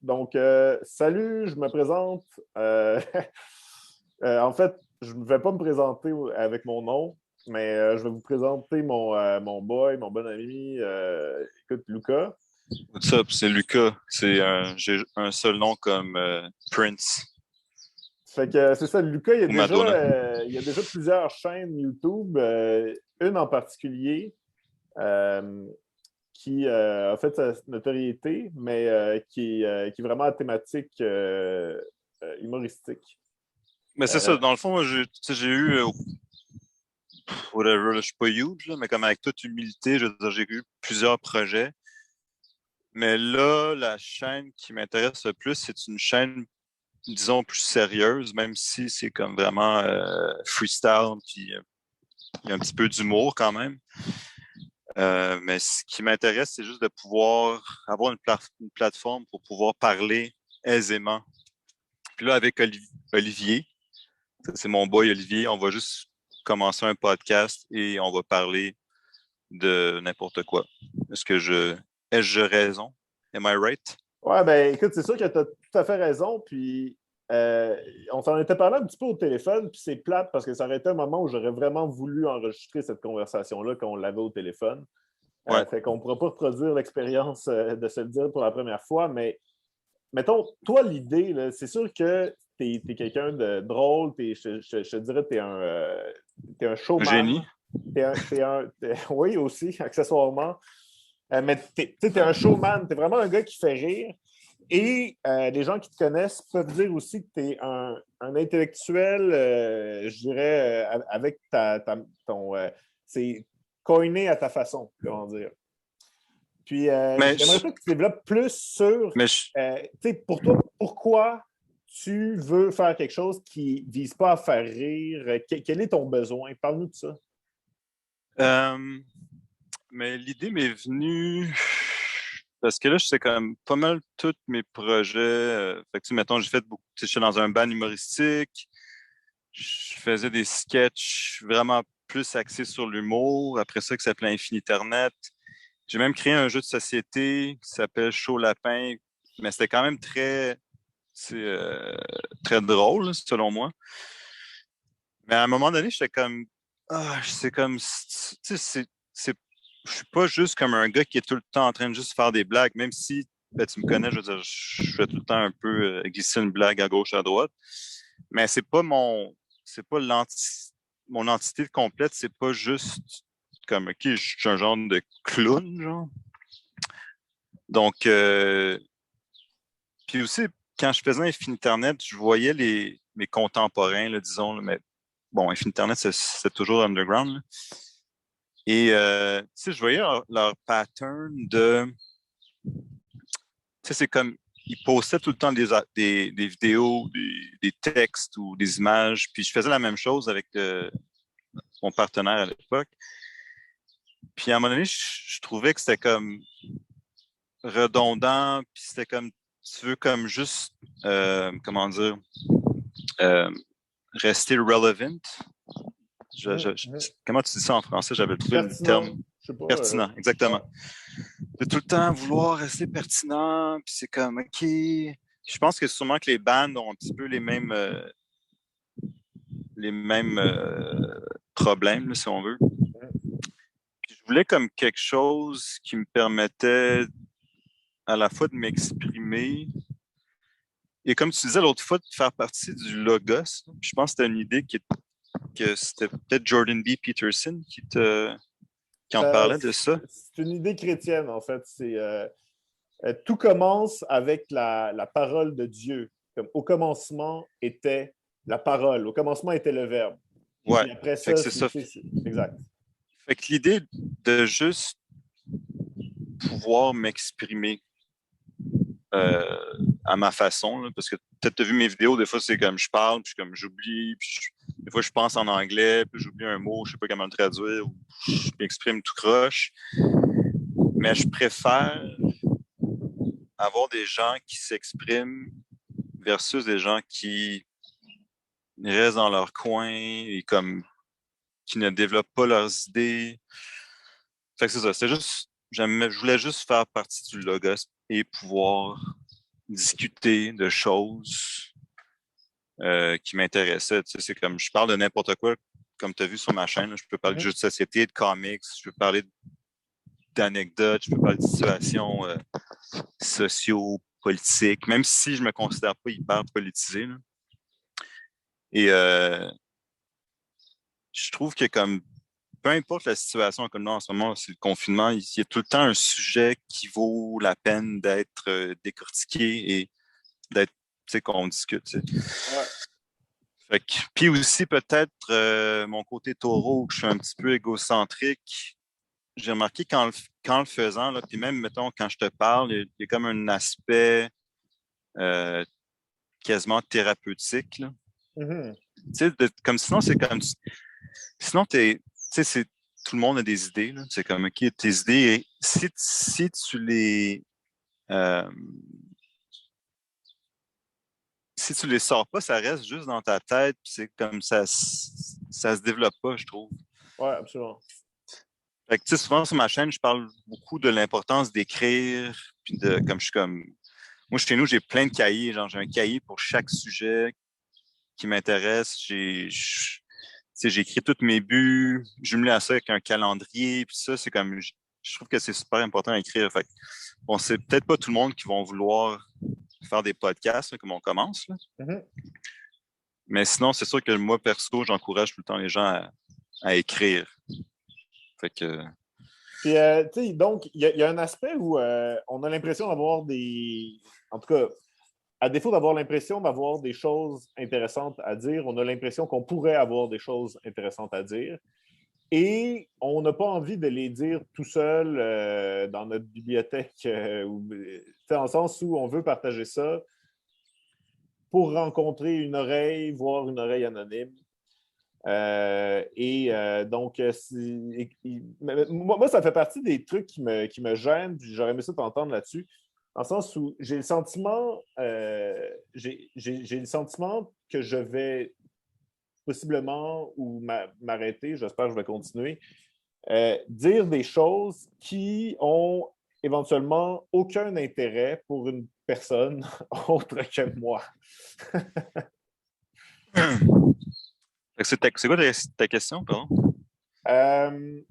Donc, salut, je me présente. En fait, je ne vais pas me présenter avec mon nom, mais je vais vous présenter mon boy, mon bon ami, écoute, Lucas. What's up, c'est Lucas. J'ai un seul nom comme Prince Fait que c'est ça, Lucas, ou Madonna. il y a déjà plusieurs chaînes YouTube, une en particulier euh, qui a fait sa notoriété, mais qui est vraiment à thématique humoristique. Mais c'est ça, Euh, dans le fond, moi, tu sais, j'ai eu, whatever, là, je suis pas huge, là, mais comme avec toute humilité, je veux dire, j'ai eu plusieurs projets. Mais là, la chaîne qui m'intéresse le plus, c'est une chaîne, disons, plus sérieuse, même si c'est comme vraiment freestyle, puis il y a un petit peu d'humour quand même. Mais ce qui m'intéresse, c'est juste de pouvoir avoir une plateforme pour pouvoir parler aisément. Puis là, avec Olivier, ça, c'est mon boy Olivier, on va juste commencer un podcast et on va parler de n'importe quoi. Ai-je raison? Am I right? Ouais, ben écoute, c'est sûr que tu as tout à fait raison. Puis euh, on s'en était parlé un petit peu au téléphone, puis c'est plate parce que ça aurait été un moment où j'aurais vraiment voulu enregistrer cette conversation-là quand on l'avait au téléphone. Ouais. Fait qu'on ne pourra pas reproduire l'expérience de se le dire pour la première fois, mais mettons, toi, l'idée, là, c'est sûr que tu es quelqu'un de drôle, je te dirais que t'es un Un showman. génie. Oui, aussi, accessoirement. Mais t'es un showman, t'es vraiment un gars qui fait rire. Et les gens qui te connaissent peuvent dire aussi que tu es un intellectuel, je dirais, avec ton. C'est coiné à ta façon, comment dire. Puis Mais, j'aimerais ça que tu développes plus sur, mais tu sais, pour toi, pourquoi tu veux faire quelque chose qui ne vise pas à faire rire? Quel est ton besoin? Parle-nous de ça. euh, mais l'idée m'est venue parce que là, je sais comme pas mal tous mes projets. Fait que, tu sais, mettons, j'ai fait beaucoup. Tu sais, je suis dans un band humoristique. Je faisais des sketchs vraiment plus axés sur l'humour. Après ça, qui s'appelait Infiniternet. J'ai même créé un jeu de société qui s'appelle Chaud Lapin, mais c'était quand même c'est, euh, très drôle, selon moi. Mais à un moment donné, j'étais comme, c'est comme, tu sais, je suis pas juste comme un gars qui est tout le temps en train de juste faire des blagues, même si, ben, tu me connais, je veux dire, je fais tout le temps un peu glisser une blague à gauche, à droite. Mais c'est pas mon entité complète, c'est pas juste comme, OK, je suis un genre de clown, genre. Donc, puis aussi, quand je faisais Infiniternet, je voyais mes contemporains, là, disons, là, mais bon, Infiniternet, c'est toujours underground, là. Et, tu sais, je voyais leur pattern tu sais, c'est comme, ils postaient tout le temps des vidéos, des textes ou des images, puis je faisais la même chose avec mon partenaire à l'époque. Puis à un moment donné, je trouvais que c'était comme redondant, puis c'était comme, tu veux comme juste, comment dire, euh, rester relevant. Comment tu dis ça en français? J'avais trouvé le terme Pertinent, je sais pas. pertinent, Ouais. exactement. De tout le temps vouloir rester pertinent, puis c'est comme, OK. Je pense que sûrement que les bands ont un petit peu les mêmes problèmes, là, si on veut. Puis je voulais comme quelque chose qui me permettait à la fois de m'exprimer et comme tu disais l'autre fois, de faire partie du Logos. Je pense que c'était une idée que c'était peut-être Jordan B. Peterson qui en parlait de ça. C'est une idée chrétienne, en fait. Tout commence avec la parole de Dieu. Comme, au commencement était la parole, au commencement était le verbe. Ouais. Puis après Fait que ça, c'est ça. exact. Fait que l'idée de juste pouvoir m'exprimer euh, à ma façon, là, parce que peut-être tu as vu mes vidéos, des fois c'est comme je parle, puis comme j'oublie, des fois je pense en anglais, puis j'oublie un mot, je sais pas comment le traduire, ou je m'exprime tout croche. Mais je préfère avoir des gens qui s'expriment versus des gens qui restent dans leur coin et comme qui ne développent pas leurs idées. Fait que c'est ça, je voulais juste faire partie du Logos et pouvoir discuter de choses qui m'intéressaient. Tu sais, c'est comme, je parle de n'importe quoi, comme tu as vu sur ma chaîne. Là, je peux parler de jeux de société, de comics, je peux parler d'anecdotes, je peux parler de situations socio-politiques, même si je me considère pas hyper politisé. Là. Et je trouve que comme peu importe la situation comme là en ce moment, c'est le confinement, il y a tout le temps un sujet qui vaut la peine d'être décortiqué et d'être, tu sais, qu'on discute. Tu sais. Ouais. Fait que, puis aussi peut-être mon côté taureau, que je suis un petit peu égocentrique. J'ai remarqué qu'en le faisant, là, puis même, mettons, quand je te parle, il y a comme un aspect euh, quasiment thérapeutique. Là. Mm-hmm. Tu sais, comme sinon, c'est comme. Sinon, tu sais, tout le monde a des idées. Là. C'est comme, OK, tes idées, et si tu les. Euh, si tu les sors pas, ça reste juste dans ta tête, puis c'est comme ça se développe pas, je trouve. Ouais, absolument. Fait que, tu sais, souvent sur ma chaîne, je parle beaucoup de l'importance d'écrire, puis de, comme je suis comme. Moi, chez nous, j'ai plein de cahiers. Genre, j'ai un cahier pour chaque sujet qui m'intéresse. J'ai écrit tous mes buts, jumelé à ça avec un calendrier, puis ça, c'est comme. Je trouve que c'est super important à écrire. Fait que, bon, c'est peut-être pas tout le monde qui va vouloir faire des podcasts, là, comme on commence, là. Mm-hmm. Mais sinon, c'est sûr que moi, perso, j'encourage tout le temps les gens à écrire. Fait que. Puis, tu sais, donc, il y a un aspect où on a l'impression d'avoir des. En tout cas, à défaut d'avoir l'impression d'avoir des choses intéressantes à dire, on a l'impression qu'on pourrait avoir des choses intéressantes à dire. Et on n'a pas envie de les dire tout seul dans notre bibliothèque, dans le sens où on veut partager ça pour rencontrer une oreille, voire une oreille anonyme. Donc, moi, ça fait partie des trucs qui me gênent, puis j'aurais aimé ça t'entendre là-dessus, dans le sens où j'ai le sentiment, j'ai le sentiment que je vais possiblement ou m'arrêter, j'espère que je vais continuer, dire des choses qui ont éventuellement aucun intérêt pour une personne autre que moi. C'est quoi ta question, pardon? Euh,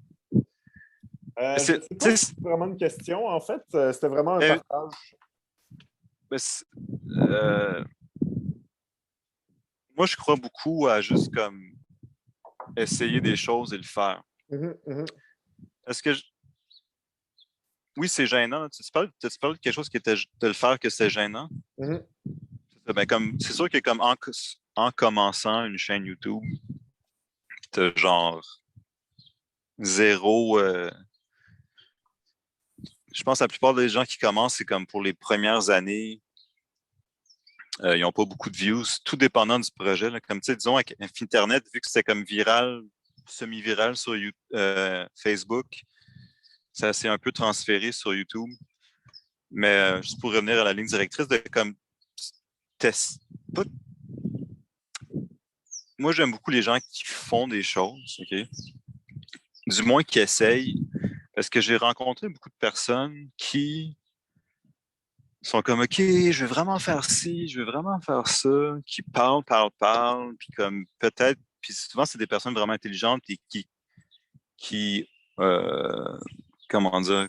je ne sais pas si C'est c'est vraiment une question. En fait, c'était vraiment un ben, partage. ben, moi, je crois beaucoup à juste comme essayer des choses et le faire. Mhm, mhm, Est-ce que oui, c'est gênant. Tu parles de quelque chose qui était de le faire que c'est gênant? mhm. Ben, comme, c'est sûr que comme en commençant une chaîne YouTube, t'as genre zéro. Je pense que la plupart des gens qui commencent, c'est comme pour les premières années, ils n'ont pas beaucoup de views, tout dépendant du projet. Là. Comme tu sais, disons, avec Internet, vu que c'était comme viral, semi-viral sur Facebook, ça s'est un peu transféré sur YouTube. Mais juste pour revenir à la ligne directrice, de comme pas... Moi, j'aime beaucoup les gens qui font des choses, OK? Du moins qui essayent. Parce que j'ai rencontré beaucoup de personnes qui sont comme OK, je veux vraiment faire ci, je veux vraiment faire ça, qui parlent, puis comme peut-être, puis souvent c'est des personnes vraiment intelligentes et qui comment dire,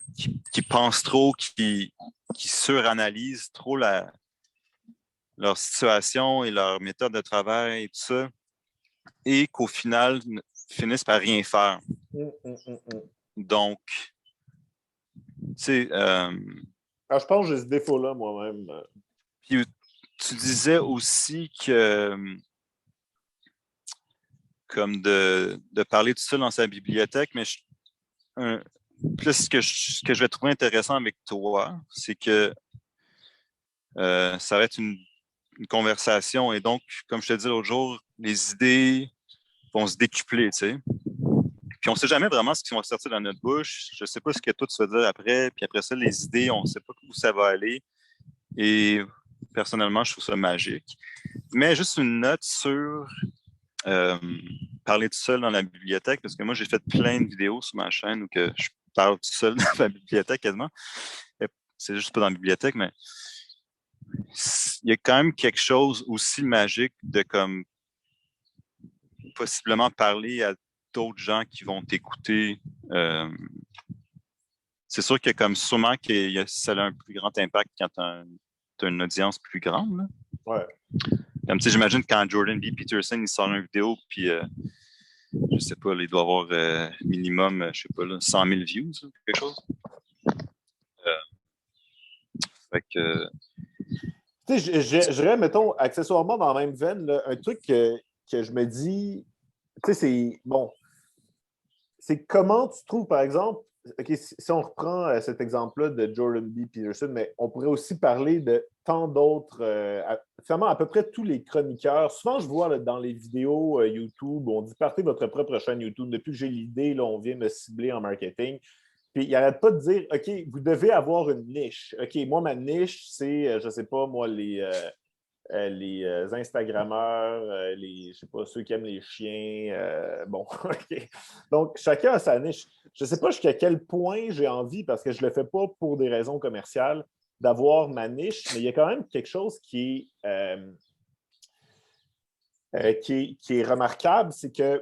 qui pensent trop, qui suranalysent trop leur situation et leur méthode de travail et tout ça, et qu'au final finissent par rien faire. Mhm, mhm, mhm. Donc, tu sais, Alors, je pense que j'ai ce défaut-là moi-même. puis tu disais aussi que comme de parler tout seul dans sa bibliothèque, mais plus ce que je vais trouver intéressant avec toi, c'est que ça va être une conversation et donc, comme je te dis l'autre jour, les idées vont se décupler, tu sais. Puis on ne sait jamais vraiment ce qui va sortir dans notre bouche. Je ne sais pas ce que toi tu vas dire après. Puis après ça, les idées, on ne sait pas où ça va aller. Et personnellement, je trouve ça magique. Mais juste une note sur euh, parler tout seul dans la bibliothèque, parce que moi, j'ai fait plein de vidéos sur ma chaîne où que je parle tout seul dans la bibliothèque quasiment. C'est juste pas dans la bibliothèque, mais il y a quand même quelque chose aussi magique de comme possiblement parler à d'autres gens qui vont t'écouter. C'est sûr que comme sûrement ça a un plus grand impact quand tu as une audience plus grande. Là. Ouais. Comme tu sais, j'imagine quand Jordan B. Peterson il sort une vidéo, puis je sais pas, il doit avoir minimum, je sais pas, là, 100 000 views, quelque chose. Fait que, Tu sais, je dirais, mettons, accessoirement dans la même veine, là, un truc que je me dis, tu sais, c'est bon, c'est comment tu trouves, par exemple, OK, si on reprend cet exemple-là de Jordan B. Peterson, mais on pourrait aussi parler de tant d'autres, finalement, à peu près tous les chroniqueurs. Souvent, je vois là, dans les vidéos YouTube, on dit partez votre propre chaîne YouTube. Depuis que j'ai l'idée, là, on vient me cibler en marketing. Puis il n'arrête pas de dire, OK, vous devez avoir une niche. OK, moi, ma niche, c'est, je ne sais pas, moi, les Instagrammeurs, je sais pas, ceux qui aiment les chiens. Bon, OK. Donc, chacun a sa niche. Je ne sais pas jusqu'à quel point j'ai envie, parce que je ne le fais pas pour des raisons commerciales, d'avoir ma niche, mais il y a quand même quelque chose qui est remarquable, c'est que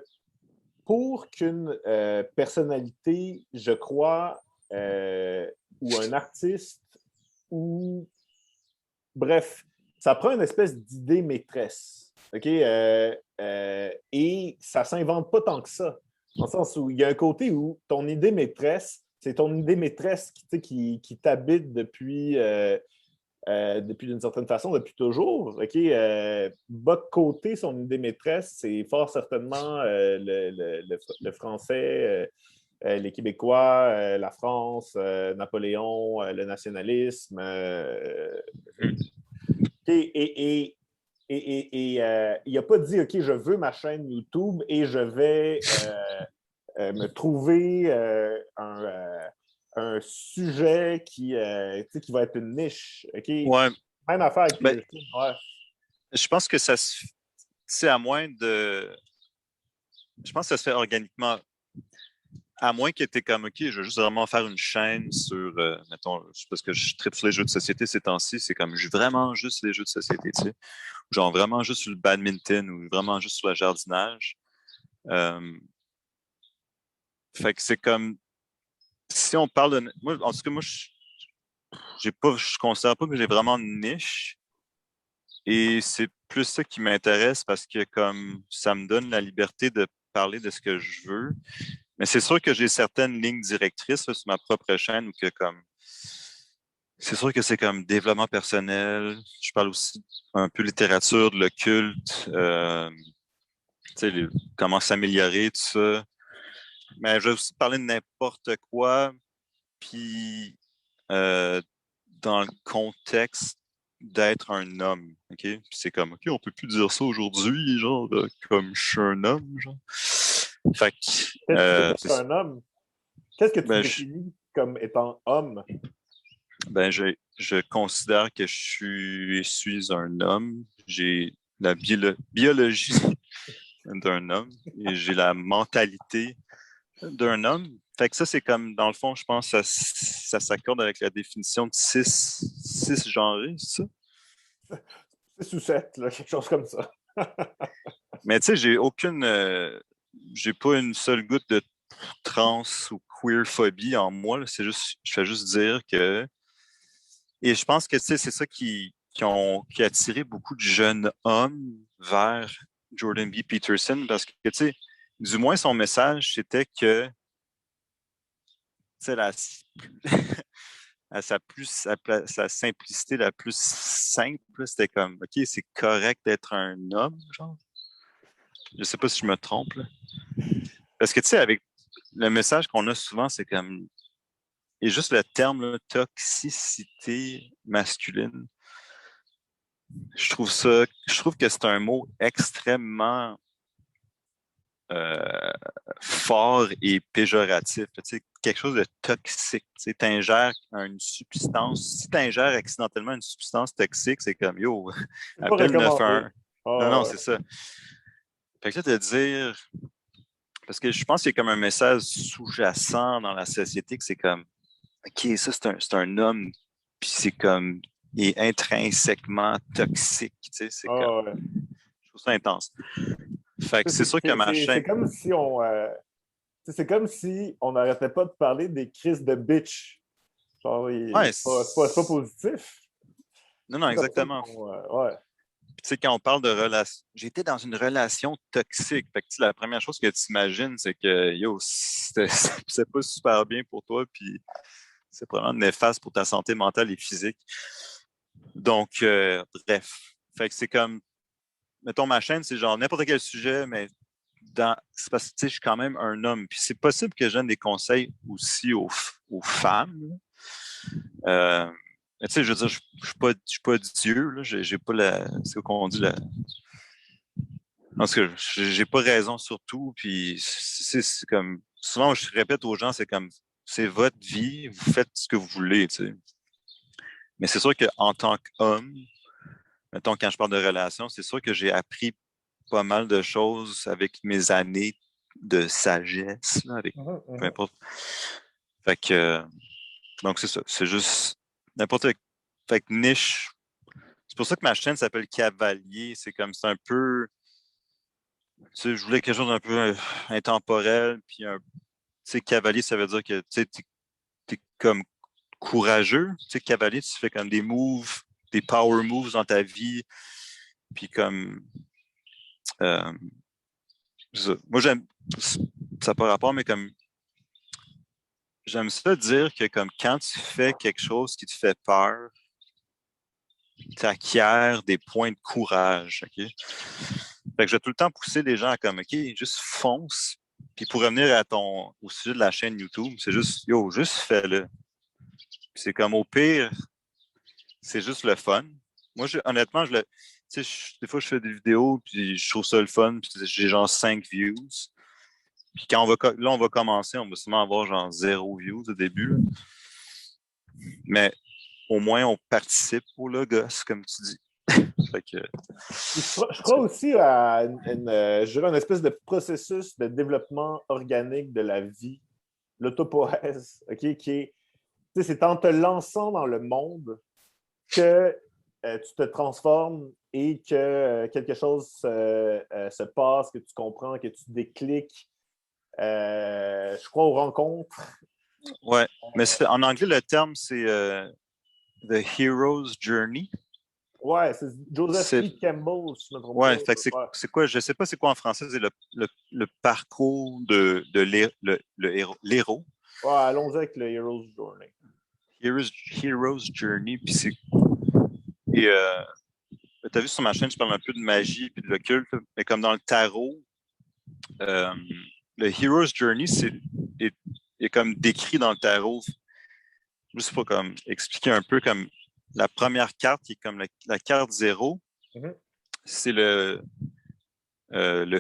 pour qu'une personnalité, je crois, ou un artiste, ou bref, ça prend une espèce d'idée maîtresse. OK? Et ça ne s'invente pas tant que ça. Dans le sens où il y a un côté où ton idée maîtresse, c'est ton idée maîtresse qui t'habite depuis d'une certaine façon, depuis toujours. OK? Bas de côté, son idée maîtresse, c'est fort certainement le français, les Québécois, la France, Napoléon, le nationalisme. Et il n'a pas dit, OK, je veux ma chaîne YouTube et je vais me trouver un sujet qui va être une niche. OK? ouais, Même affaire avec ben, Peterson. Ouais. je pense que ça se fait, à moins de. Je pense que ça se fait organiquement. À moins que tu es comme, OK, je veux juste vraiment faire une chaîne sur, mettons, parce que je tripe sur les jeux de société ces temps-ci, c'est comme, je vraiment juste les jeux de société, tu sais. Genre vraiment juste sur le badminton ou vraiment juste sur le jardinage. Euh, fait que c'est comme, si on parle de. Moi, en tout cas, moi, je considère pas que j'ai vraiment une niche. Et c'est plus ça qui m'intéresse parce que comme ça me donne la liberté de parler de ce que je veux. Mais c'est sûr que j'ai certaines lignes directrices là, sur ma propre chaîne où que comme c'est sûr que c'est comme développement personnel. Je parle aussi un peu littérature, de l'occulte, tu sais, comment s'améliorer, tout ça. Mais je vais aussi parler de n'importe quoi, puis euh, dans le contexte d'être un homme, OK? Puis c'est comme, OK, on peut plus dire ça aujourd'hui, genre, comme je suis un homme, genre. Fait que, Qu'est-ce qui fait que tu es un homme? Qu'est-ce que tu ben, définis comme étant homme? je considère que je suis un homme. J'ai la biologie d'un homme et j'ai la mentalité d'un homme. Fait que ça, c'est comme, dans le fond, je pense que ça s'accorde avec la définition de cis genré, c'est ça? 6 ou 7, là, quelque chose comme ça. Mais tu sais, j'ai pas une seule goutte de trans ou queer phobie en moi, là. C'est juste, je fais juste dire que, et je pense que tu sais, c'est ça qui a attiré beaucoup de jeunes hommes vers Jordan B. Peterson parce que tu sais, du moins son message, c'était que, tu sais, à sa simplicité la plus simple, c'était comme, OK, c'est correct d'être un homme, genre. Je sais pas si je me trompe, là. Parce que, tu sais, avec le message qu'on a souvent, c'est comme, et juste le terme, là, toxicité masculine, je trouve que c'est un mot extrêmement euh, fort et péjoratif. Tu sais, quelque chose de toxique. Tu sais, t'ingères une substance. Si t'ingères accidentellement une substance toxique, c'est comme, yo, C'est pas appelle recommandé. 911. Non, non, Ah, c'est ça. Fait que là, de dire, parce que je pense qu'il y a comme un message sous-jacent dans la société que c'est comme, OK, ça, c'est un homme, puis c'est comme, est intrinsèquement toxique. Tu sais, c'est comme, Ouais. je trouve ça intense. Fait que c'est sûr que ma C'est chaîne. comme si on. C'est comme si on n'arrêtait pas de parler des crises de bitch. Genre, Ouais, c'est pas positif. non, non, C'est comme ça exactement. qu'on. Ouais. Puis, tu sais, quand on parle de relation, j'étais dans une relation toxique. Fait que, tu sais, la première chose que tu imagines, c'est que, yo, c'est pas super bien pour toi, puis c'est vraiment néfaste pour ta santé mentale et physique. Donc, bref. Fait que c'est comme, mettons, ma chaîne, c'est genre n'importe quel sujet, mais c'est parce que, tu sais, je suis quand même un homme. Puis c'est possible que je donne des conseils aussi aux femmes. Euh, mais tu sais, je veux dire, je suis pas Dieu, là. J'ai pas la, c'est quoi qu'on dit, la, parce que j'ai pas raison sur tout, puis c'est comme souvent je répète aux gens, c'est comme c'est votre vie, vous faites ce que vous voulez, tu sais. Mais c'est sûr qu'en tant qu'homme, mettons quand je parle de relation, c'est sûr que j'ai appris pas mal de choses avec mes années de sagesse, là, avec peu importe. Fait que donc c'est ça, c'est juste n'importe fait que niche. C'est pour ça que ma chaîne s'appelle Cavalier, c'est comme c'est un peu tu sais, je voulais quelque chose d'un peu intemporel, puis un tu sais, cavalier, ça veut dire que tu sais, t'es comme courageux. Tu sais, cavalier, tu fais comme des moves, des power moves dans ta vie. Puis comme, euh, moi j'aime, ça n'a pas rapport, mais comme, j'aime ça dire que comme quand tu fais quelque chose qui te fait peur, tu acquiers des points de courage. OK? Fait que je vais tout le temps pousser les gens à comme, OK, juste fonce. Puis pour revenir au sujet de la chaîne YouTube, c'est juste, yo, juste fais-le. C'est comme au pire, c'est juste le fun. Moi, honnêtement, tu sais, des fois, je fais des vidéos, puis je trouve ça le fun, puis j'ai genre 5 views. Puis quand là, on va commencer, on va sûrement avoir genre 0 views au début. Là. Mais au moins, on participe au Logos, comme tu dis. Fait que, Je crois aussi à je dirais une espèce de processus de développement organique de la vie, l'autopoèse, OK, qui est, tu sais, c'est en te lançant dans le monde que tu te transformes et que quelque chose se passe, que tu comprends, que tu décliques. Je crois aux rencontres. ouais. Mais en anglais, le terme, c'est The Hero's Journey. Ouais, c'est Joseph C'est, E. Campbell, si je ne me trompe ouais, pas. fait que Ouais. c'est quoi, je sais pas c'est quoi en français, c'est le parcours de l'héros. Ouais, allons-y avec le Hero's Journey. Hero's Journey, puis c'est. Et tu as vu sur ma chaîne, je parle un peu de magie et de l'occulte, mais comme dans le tarot, euh, le Hero's Journey est comme décrit dans le tarot. Je sais pas comme expliquer un peu comme la première carte qui est comme la carte 0, Mhm. c'est le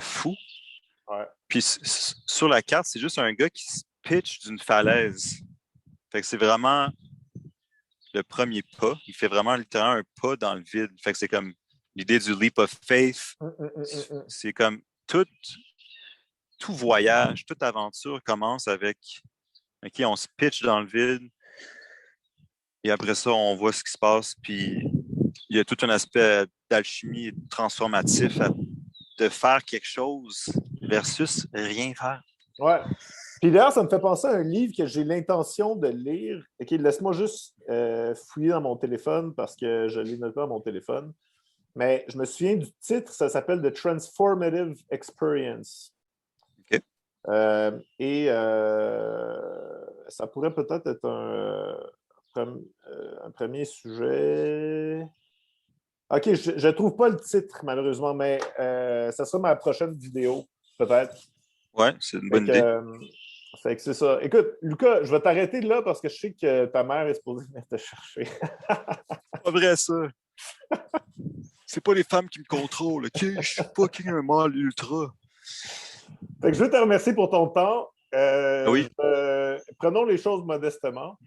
fou. Ouais. Puis sur la carte, c'est juste un gars qui se pitch d'une falaise. Fait que c'est vraiment le premier pas. Il fait vraiment littéralement un pas dans le vide. Fait que c'est comme l'idée du leap of faith. C'est comme tout voyage, toute aventure commence avec OK, on se pitch dans le vide et après ça, on voit ce qui se passe. Puis il y a tout un aspect d'alchimie transformatif de faire quelque chose versus rien faire. Ouais. Puis d'ailleurs, ça me fait penser à un livre que j'ai l'intention de lire. OK, laisse-moi juste fouiller dans mon téléphone parce que je l'ai noté dans mon téléphone. Mais je me souviens du titre, ça s'appelle The Transformative Experience. OK. Et ça pourrait peut-être être un premier sujet. OK, je ne trouve pas le titre, malheureusement, mais ça sera ma prochaine vidéo, peut-être. Ouais, c'est une Fait bonne que, idée. fait que c'est ça. Écoute, Lucas, je vais t'arrêter là parce que je sais que ta mère est supposée venir te chercher. Pas vrai, ça. C'est pas les femmes qui me contrôlent, OK? Je suis fucking un mâle ultra. Fait que je veux te remercier pour ton temps. Oui, Prenons les choses modestement.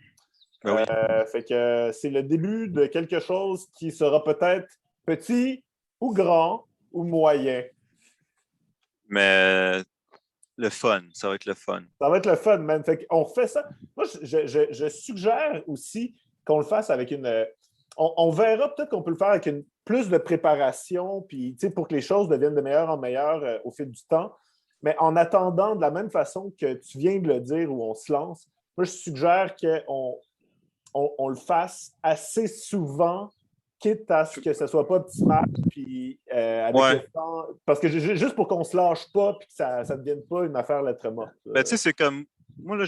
ben oui. Fait que c'est le début de quelque chose qui sera peut-être petit ou grand ou moyen. Mais le fun, ça va être le fun. Ça va être le fun, man. Fait qu'on fait ça. Moi, je suggère aussi qu'on le fasse avec on verra peut-être qu'on peut le faire avec plus de préparation, puis pour que les choses deviennent de meilleur en meilleur au fil du temps. Mais en attendant, de la même façon que tu viens de le dire, où on se lance, moi, je suggère qu'on le fasse assez souvent, quitte à ce que ce ne soit pas optimal, puis avec Ouais. le temps, parce que juste pour qu'on ne se lâche pas, puis que ça ne devienne pas une affaire lettre morte. Ben, tu sais, c'est comme. Moi, là,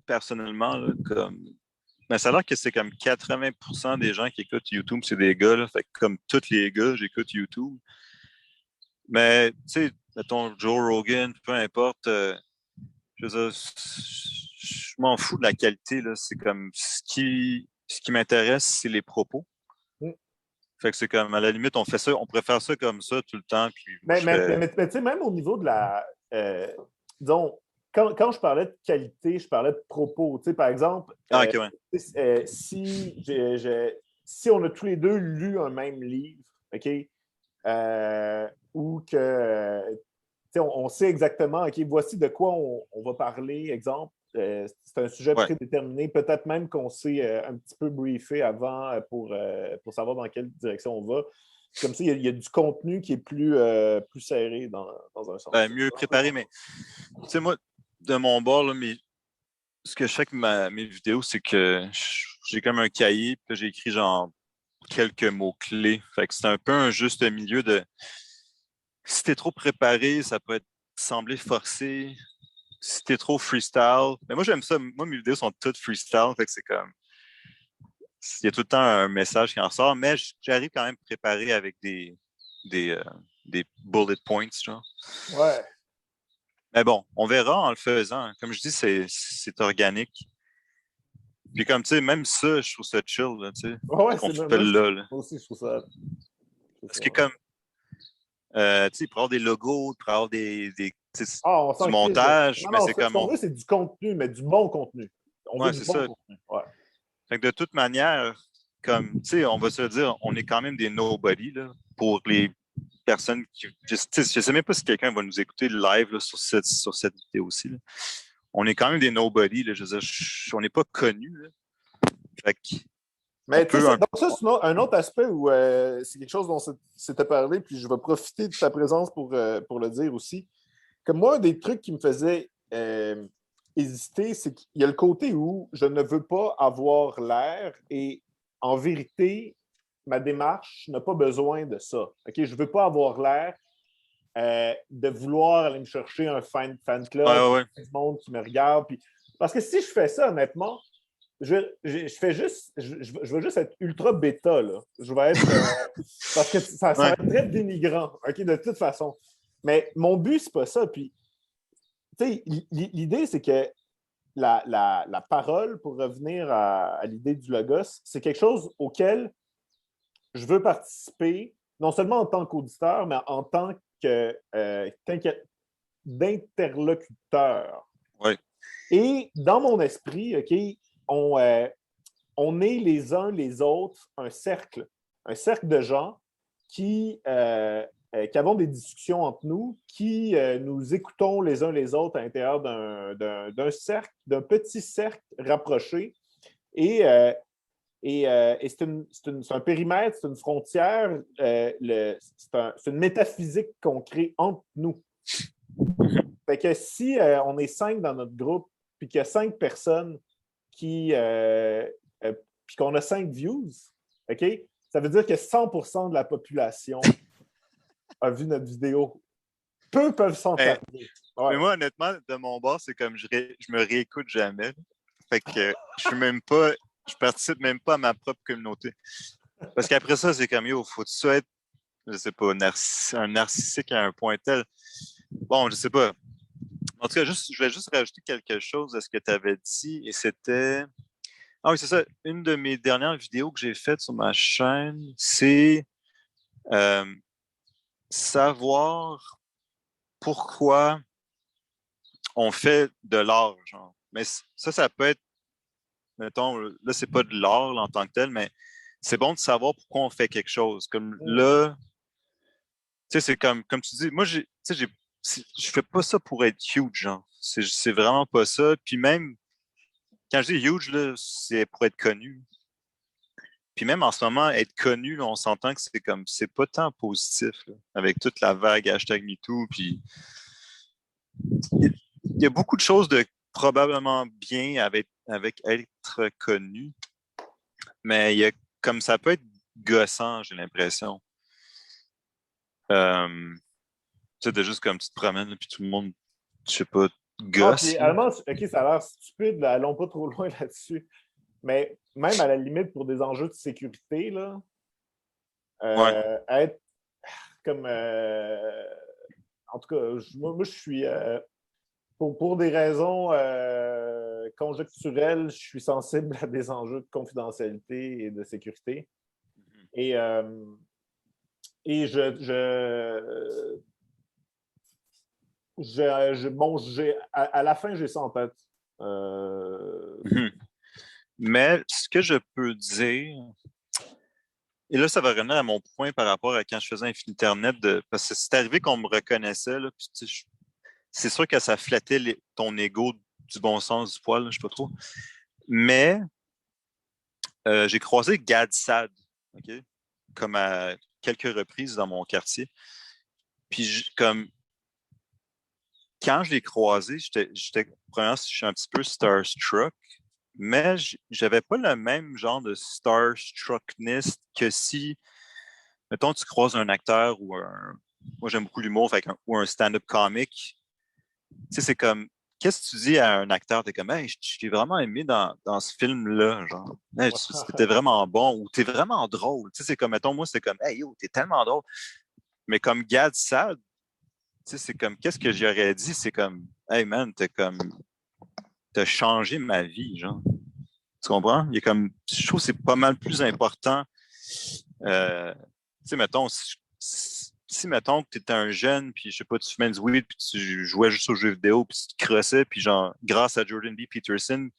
personnellement, là, comme. Ben, ça a l'air que c'est comme 80% des gens qui écoutent YouTube, c'est des gars, là. Fait que comme tous les gars, j'écoute YouTube. Mais, tu sais, mettons Joe Rogan, peu importe, je veux dire, je m'en fous de la qualité, là. C'est comme ce qui m'intéresse, c'est les propos. Mm. Fait que c'est comme, à la limite, on fait ça, on pourrait faire ça comme ça tout le temps, puis moi, Mais tu sais, même au niveau de la. Disons, quand je parlais de qualité, je parlais de propos. Tu sais, par exemple, Ah, ok, ouais. si on a tous les deux lu un même livre, OK, ou que on sait exactement, OK, voici de quoi on va parler, exemple. C'est un sujet Ouais. prédéterminé. Peut-être même qu'on s'est un petit peu briefé avant pour savoir dans quelle direction on va. Comme ça, il y a du contenu qui est plus serré dans un sens. Ben, mieux préparé, mais tu sais, moi, de mon bord, là, ce que je fais avec mes vidéos, c'est que j'ai comme un cahier, puis là, j'ai écrit genre quelques mots-clés. Fait que c'est un peu un juste milieu de si t'es trop préparé, ça peut sembler forcé. Si t'es trop freestyle. Mais moi, j'aime ça. Moi, mes vidéos sont toutes freestyle. Fait que c'est comme. Il y a tout le temps un message qui en sort, mais j'arrive quand même préparé avec des, euh, des bullet points, genre. Ouais. Mais bon, on verra en le faisant. Comme je dis, c'est organique. Puis comme, tu sais, même ça, je trouve ça chill, là, tu sais, Ouais, qu'on c'est fait moi, là, là. aussi, je trouve ça. Parce que comme, tu sais, pour avoir des logos, pour avoir tu sais, Ah, on du s'en crisse. montage, Non, mais non, c'est ce comme, qu'on veut, c'est du contenu, mais du bon contenu. On veut ouais, du c'est bon ça. contenu. Ouais. Fait que de toute manière, comme, tu sais, on va se le dire, on est quand même des nobody, là, pour les personnes qui, je sais même pas si quelqu'un va nous écouter live, là, sur cette vidéo aussi, là. On est quand même des nobody, là, je veux dire, on n'est pas connus, là. Fait que, on Mais tu peut sais, un donc ça, c'est un autre aspect où c'est quelque chose dont c'était parlé, puis je vais profiter de ta présence pour le dire aussi. Comme moi, un des trucs qui me faisait hésiter, c'est qu'il y a le côté où je ne veux pas avoir l'air et en vérité, ma démarche n'a pas besoin de ça. OK? Je ne veux pas avoir l'air de vouloir aller me chercher un fan ouais, club, ouais, ouais. du monde qui me regarde. Puis... Parce que si je fais ça, honnêtement, je fais juste, je veux juste être ultra bêta, là. Je vais être. Parce que ça va Ouais. être très dénigrant, OK, de toute façon. Mais mon but, c'est pas ça. Puis, tu sais, l'idée, c'est que la parole, pour revenir à l'idée du logos, c'est quelque chose auquel je veux participer, non seulement en tant qu'auditeur, mais en tant d'interlocuteur. Ouais. Et dans mon esprit, OK, on, euh, on est les uns les autres un cercle de gens qui avons des discussions entre nous, qui nous écoutons les uns les autres à l'intérieur d'un cercle, d'un petit cercle rapproché. Et, euh, et c'est un périmètre, c'est une frontière, c'est une métaphysique qu'on crée entre nous. Fait que si on est 5 dans notre groupe, puis qu'il y a 5 personnes puis qu'on a 5 views, OK? Ça veut dire que 100% de la population a vu notre vidéo. Peu peuvent s'en Mais, tarder. mais Ouais. moi, honnêtement, de mon bord, c'est comme je me réécoute jamais, là. Fait que je suis même pas, je participe même pas à ma propre communauté. Parce qu'après ça, c'est comme, yo, faut-tu être, je sais pas, un narcissique à un point tel. Bon, je sais pas. En tout cas, je vais juste rajouter quelque chose à ce que tu avais dit, et c'était. Ah oui, c'est ça. Une de mes dernières vidéos que j'ai faites sur ma chaîne, c'est euh, savoir pourquoi on fait de l'art, genre. Mais ça peut être, mettons, là, c'est pas de l'art là, en tant que tel, mais c'est bon de savoir pourquoi on fait quelque chose. Comme là, tu sais, c'est comme tu dis, moi, tu sais, je fais pas ça pour être huge, genre. C'est vraiment pas ça. Puis même, quand je dis huge, là, c'est pour être connu. Puis même en ce moment, être connu, là, on s'entend que c'est pas tant positif, là, avec toute la vague #MeToo. Puis il y a beaucoup de choses de probablement bien avec être connu, mais il y a comme ça peut être gossant, j'ai l'impression. Tu sais, de juste comme tu te promènes, là, puis tout le monde, je sais pas, Ah, puis gosse. Là. allemand, OK, ça a l'air stupide, là, allons pas trop loin là-dessus. Mais même à la limite pour des enjeux de sécurité, là, Ouais. être comme. En tout cas, moi, je suis. Pour des raisons conjecturelles, je suis sensible à des enjeux de confidentialité et de sécurité. Et, et bon, à la fin, j'ai ça en tête. Mhm. Mais ce que je peux dire, et là, ça va revenir à mon point par rapport à quand je faisais Infiniternet, parce que c'est arrivé qu'on me reconnaissait, là, puis, tu sais, c'est sûr que ça flattait ton ego du bon sens du poil, là, je sais pas trop. Mais j'ai croisé Gad Sad, OK? Comme à quelques reprises dans mon quartier. Puis comme quand je l'ai croisé, premièrement, je suis un petit peu starstruck, mais j'avais pas le même genre de starstruckness que si, mettons, tu croises un acteur ou moi j'aime beaucoup l'humour, ou un stand-up comic. Tu sais, c'est comme, qu'est-ce que tu dis à un acteur? T'es comme, hey, je t'ai vraiment aimé dans ce film-là, genre, hey, c'était vraiment bon, ou t'es vraiment drôle. Tu sais, c'est comme, mettons, moi, c'est comme, hey, yo, t'es tellement drôle. Mais comme Gad Sad, tu sais, c'est comme, qu'est-ce que j'aurais dit? C'est comme, hey, man, t'as changé ma vie, genre. Tu comprends? Il y a comme, je trouve que c'est pas mal plus important. Tu sais, mettons, mettons, que tu étais un jeune, puis je sais pas, tu fumais du weed, puis tu jouais juste aux jeux vidéo, puis tu te crossais, puis genre, grâce à Jordan B. Peterson,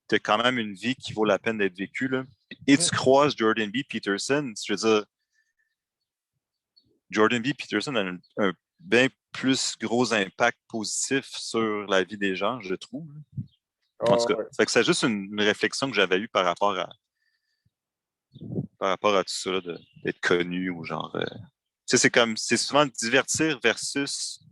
tu as quand même une vie qui vaut la peine d'être vécue, là. Et tu croises Jordan B. Peterson, je veux dire, Jordan B. Peterson a un bien plus gros impact positif sur la vie des gens, je trouve. En tout cas, ouais. fait que c'est juste une réflexion que j'avais eue par rapport à tout ça, d'être connu ou genre. Tu sais, c'est souvent divertir versus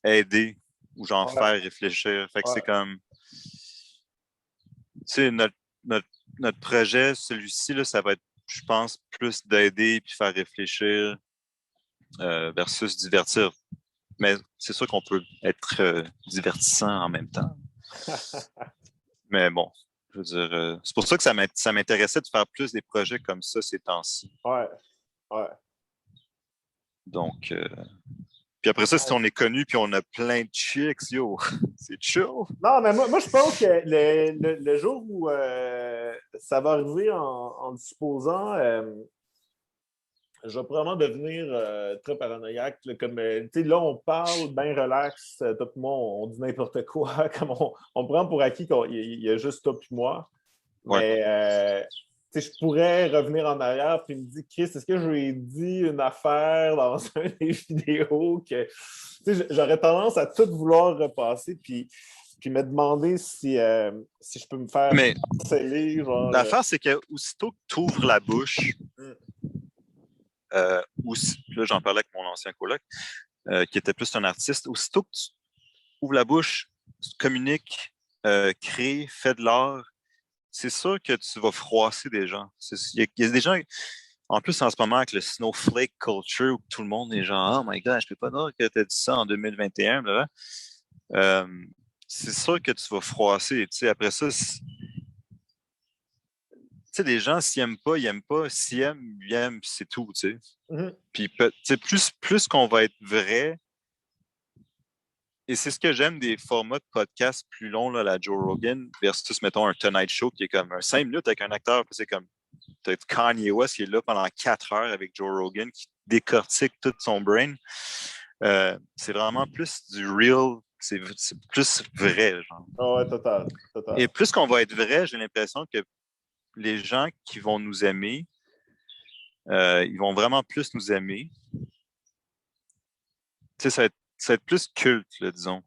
aider ou genre Ouais, faire réfléchir. Fait que c'est ouais. comme, tu sais, notre, notre projet, celui-ci, là, ça va être, je pense, plus d'aider puis faire réfléchir versus divertir. Mais c'est sûr qu'on peut être divertissant en même temps. Mais bon, je veux dire, c'est pour ça que ça m'intéressait de faire plus des projets comme ça ces temps-ci. Ouais, ouais. Donc, puis après ça, si on est connu puis on a plein de chicks, yo, c'est chill. Non, mais moi, je pense que le jour où ça va arriver en disposant, je vais probablement devenir très paranoïaque. Là, comme, tu sais, là, on parle bien relax. Toi et moi, on dit n'importe quoi. Comme on prend pour acquis qu'il y a juste toi et moi. Ouais. Mais, tu sais, je pourrais revenir en arrière puis me dire, Chris, est-ce que je lui ai dit une affaire dans une des vidéos que, tu sais, j'aurais tendance à tout vouloir repasser puis me demander si je peux me faire Mais harceler, genre. l'affaire, c'est que aussitôt que tu ouvres la bouche, là, j'en parlais avec mon ancien coloc, qui était plus un artiste, aussitôt que tu ouvres la bouche, tu communiques, crées, fais de l'art, c'est sûr que tu vas froisser des gens. Il y a des gens, en plus en ce moment avec le snowflake culture, où tout le monde est genre, oh my god, je peux pas dire que tu as dit ça en 2021. Là. C'est sûr que tu vas froisser. Tu sais, après ça, tu sais, les gens, s'ils aiment pas, ils aiment pas. S'ils aiment, ils aiment, puis c'est tout, tu sais. Mm-hmm. Puis, tu sais, plus qu'on va être vrai, et c'est ce que j'aime des formats de podcast plus longs, là, la Joe Rogan, versus, mettons, un Tonight Show qui est comme un 5 minutes avec un acteur, puis c'est comme, t'as Kanye West qui est là pendant 4 heures avec Joe Rogan, qui décortique tout son brain. C'est vraiment plus du real, c'est plus vrai, genre. Oh, ouais, total, total. Et plus qu'on va être vrai, j'ai l'impression que les gens qui vont nous aimer, ils vont vraiment plus nous aimer. Tu sais, ça va être plus culte, là, disons.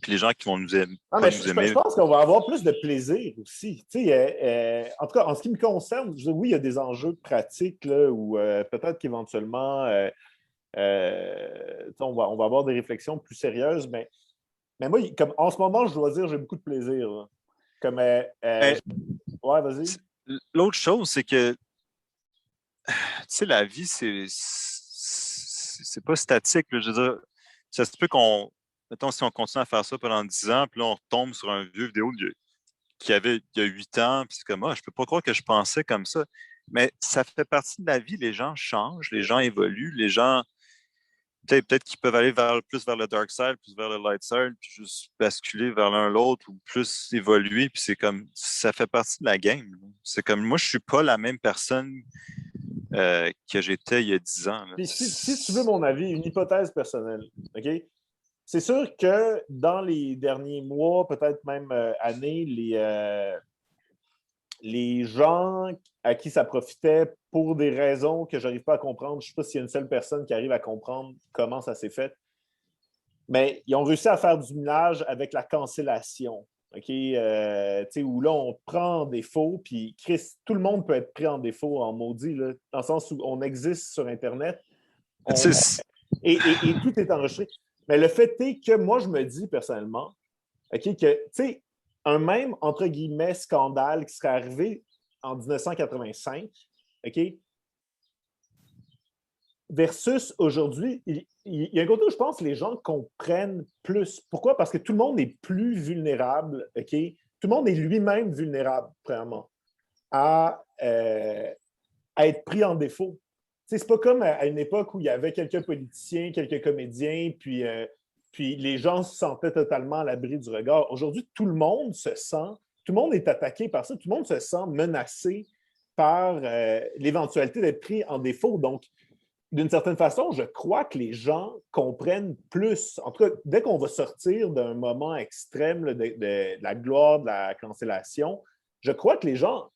Puis les gens qui vont nous aimer, Ah, pas mais nous je aimer. pense qu'on va avoir plus de plaisir aussi. En tout cas, en ce qui me concerne, oui, il y a des enjeux pratiques là, où peut-être qu'éventuellement, on va avoir des réflexions plus sérieuses, mais moi, comme, en ce moment, je dois dire j'ai beaucoup de plaisir. Là. Comme, Mais ouais, vas-y. l'autre chose, c'est que, tu sais, la vie, c'est pas statique. Là. Je veux dire, ça se peut qu'on, mettons, si on continue à faire ça pendant 10 ans, puis là, on retombe sur un vieux vidéo qui avait il y a 8 ans, puis c'est comme, je peux pas croire que je pensais comme ça. Mais ça fait partie de la vie. Les gens changent, les gens évoluent, les gens, peut-être qu'ils peuvent aller plus vers le dark side, plus vers le light side, puis juste basculer vers l'un l'autre ou plus évoluer. Puis c'est comme, ça fait partie de la game. Là. C'est comme, moi, je suis pas la même personne que j'étais il y a 10 ans. Là. Puis si tu veux mon avis, une hypothèse personnelle, OK? C'est sûr que dans les derniers mois, peut-être même années, les gens à qui ça profitait pour des raisons que je n'arrive pas à comprendre, je ne sais pas s'il y a une seule personne qui arrive à comprendre comment ça s'est fait, mais ils ont réussi à faire du minage avec la cancellation. OK? Où là, on prend en défaut, puis Chris, tout le monde peut être pris en défaut en maudit, là, dans le sens où on existe sur Internet on, et tout est enregistré. Mais le fait est que moi, je me dis personnellement, OK, que, tu sais, un même, entre guillemets, scandale qui serait arrivé en 1985, OK, versus aujourd'hui, il y a un côté où je pense que les gens comprennent plus. Pourquoi? Parce que tout le monde est plus vulnérable, OK? Tout le monde est lui-même vulnérable, premièrement, à être pris en défaut. C'est pas comme à une époque où il y avait quelques politiciens, quelques comédiens, puis les gens se sentaient totalement à l'abri du regard. Aujourd'hui, tout le monde se sent, tout le monde est attaqué par ça, tout le monde se sent menacé par l'éventualité d'être pris en défaut. Donc, d'une certaine façon, je crois que les gens comprennent plus. En tout cas, dès qu'on va sortir d'un moment extrême de la gloire, de la cancellation, je crois que les gens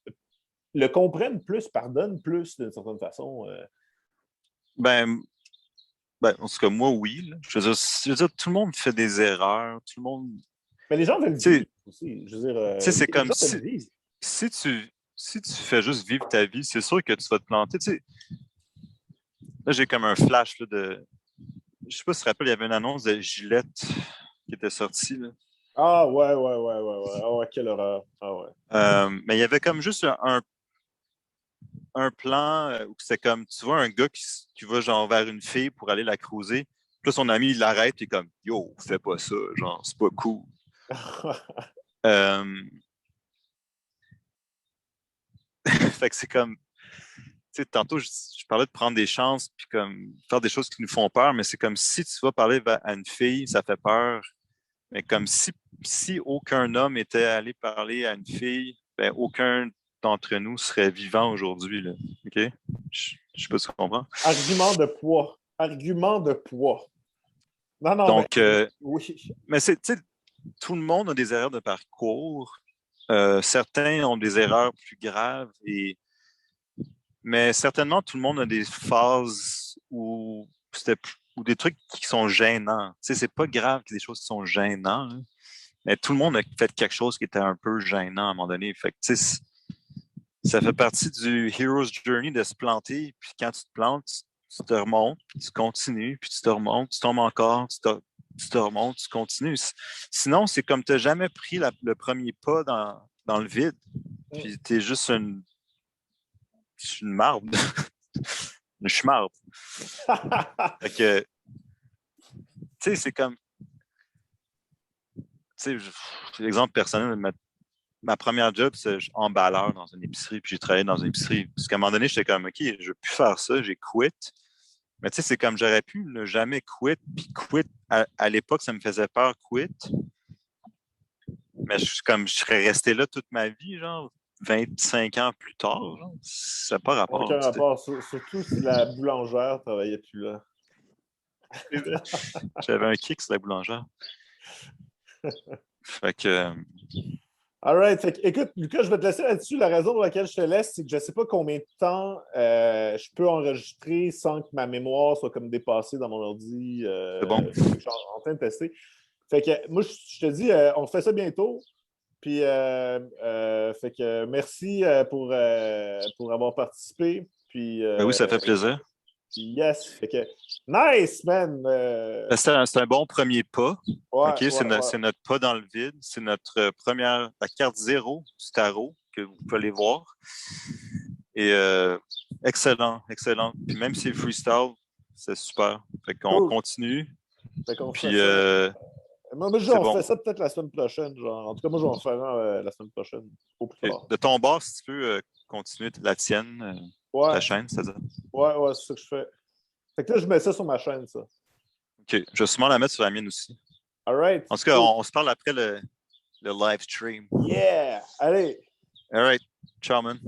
le comprennent plus, pardonnent plus d'une certaine façon. Ben, en tout cas, moi, oui. Là. Je veux dire, tout le monde fait des erreurs. Tout le monde. Mais les gens veulent Tu vivre aussi. Je veux dire, sais, c'est les comme gens veulent vivre. si tu fais juste vivre ta vie, c'est sûr que tu vas te planter. Tu sais, là, j'ai comme un flash là, de. Je sais pas si tu te rappelles, il y avait une annonce de Gillette qui était sortie. Là. Ah ouais. Ah ouais, quelle horreur. Ah ouais. Mais il y avait comme juste un plan où c'est comme, tu vois un gars qui va genre vers une fille pour aller la cruiser. Puis là, son ami, il l'arrête et comme, yo, fais pas ça, genre, c'est pas cool. Euh, fait que c'est comme, tu sais, tantôt, je parlais de prendre des chances puis comme faire des choses qui nous font peur, mais c'est comme si tu vas parler à une fille, ça fait peur. Mais comme si aucun homme était allé parler à une fille, ben aucun d'entre nous serait vivant aujourd'hui, là. OK? Je sais pas si tu comprends. Argument de poids. Argument de poids. Non, non, mais Donc, oui. mais c'est, tu sais, tout le monde a des erreurs de parcours. Certains ont des erreurs plus graves, mais certainement tout le monde a des phases où des trucs qui sont gênants. Tu sais, c'est pas grave qu'il y ait des choses qui sont gênantes, hein, mais tout le monde a fait quelque chose qui était un peu gênant à un moment donné. Fait que, tu sais, ça fait partie du hero's journey de se planter, puis quand tu te plantes, tu te remontes, puis tu continues, puis tu te remontes, tu tombes encore, tu te remontes, tu continues. Sinon, c'est comme tu n'as jamais pris le premier pas dans le vide, puis tu es juste une marde, une schmarde. Fait que, tu sais, c'est comme, tu sais, l'exemple personnel, ma première job, c'est emballeur dans une épicerie, puis j'ai travaillé dans une épicerie. Parce qu'à un moment donné, j'étais comme, OK, je ne veux plus faire ça, j'ai quit. Mais tu sais, c'est comme j'aurais pu ne jamais quit, puis quit, à l'époque, ça me faisait peur, quit. Mais comme je serais resté là toute ma vie, genre, 25 ans plus tard, genre, ça n'a pas rapport. Aucun rapport, surtout si la boulangère travaillait plus là. J'avais un kick sur la boulangère. Fait que, All right. Fait que, écoute, Lucas, je vais te laisser là-dessus. La raison pour laquelle je te laisse, c'est que je ne sais pas combien de temps je peux enregistrer sans que ma mémoire soit comme dépassée dans mon ordi. c'est bon. Je suis en train de tester. Fait que moi, je te dis, on fait ça bientôt. Puis, fait que merci pour avoir participé. Puis, Ben oui, ça fait plaisir. yes. Fait que, nice, man. Ben, c'est un bon premier pas. Ouais, OK, ouais, ouais. c'est notre pas dans le vide. C'est notre première, la carte zéro du tarot que vous pouvez aller voir. Et excellent, excellent. Puis même si c'est freestyle, c'est super. Fait qu'on Cool. continue. Fait qu'on fait Puis ça. Moi, c'est on bon. fait ça peut-être la semaine prochaine. Genre. En tout cas, moi, je vais en faire un la semaine prochaine, au plus OK. tard. De ton bord, si tu peux continuer la tienne, Ouais, ta chaîne, c'est-à-dire. ouais, c'est ça que je fais. Fait que là, je mets ça sur ma chaîne, ça. OK. Je vais sûrement la mettre sur la mienne aussi. All right. En tout cas, Cool. on se parle après le live stream. Yeah! Allez! All right. Ciao, man.